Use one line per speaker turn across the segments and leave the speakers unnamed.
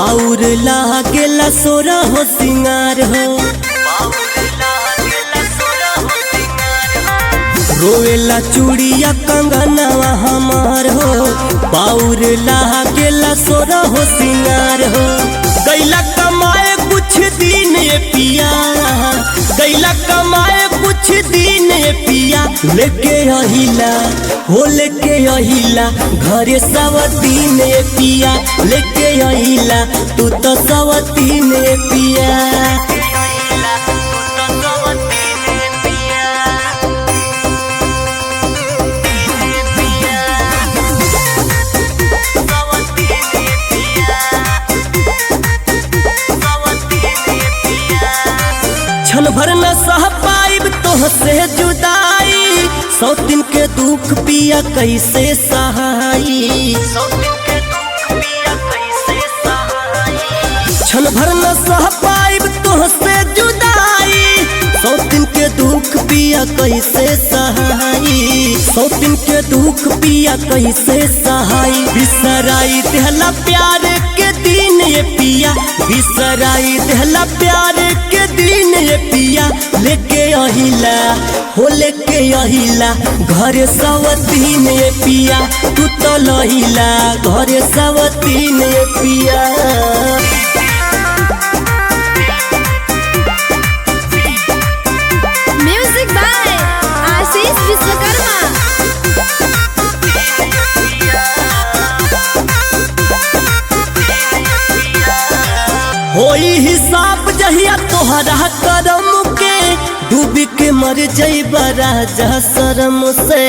बाउर लागेला सोरा हो सिंगार हो, रोवेला चूड़िया कंगनवा हमार हो। बाउर लागेला सोरा हो सिंगार हो, गैला कमाए कुछ दिन ये पिया, गैला कमाए कुछ दिन ये पिया। लेके अहिला हो लेके अहिला घरे सवतीन ये पिया, लेके अहिला तू तो सवतीन ये पिया। क्षण भर न सह पाइब तोहसे जुदाई, सौ दिन के दुख पिया कैसे सहाई। क्षण भर न सह पाइब तोहसे जुदाई, सौ दिन के दुख पिया कैसे सहाई। सौ दिन के दुख पिया कैसे सहाई। बिसराई देहला प्यार के दिन ये पिया, बिसराई देहला प्यार के दिन ये पिया। लेके अहिला हो लेके अहिला घरे सवतीन ये पिया, तू तो लहिला घरे सवतीन ये पिया।
म्यूजिक बाय आशीष विश्वकर्मा।
होई हिसाब जहिया तोहरा करम के, डूबी के मर जइबा राजा शरम से।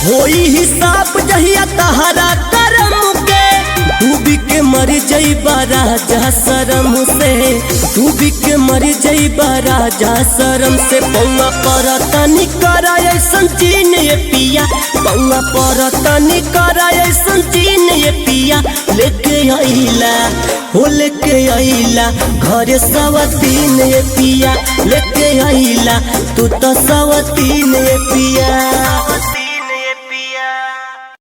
होई हिसाब जहिया तोहरा करम के, डूबी के मर जइबा राजा शरम से। डूबी के मर जइबा राजा शरम से। पौवा पर तनी करा ऐसन चीन ये पिया, पौवा पर तनी करा ऐसन चीन ये पिया। लेके अहिला हो लेके अहिला घरे सवतीन ये पिया, लेके अहिला तू तो सवतीन ये पिया।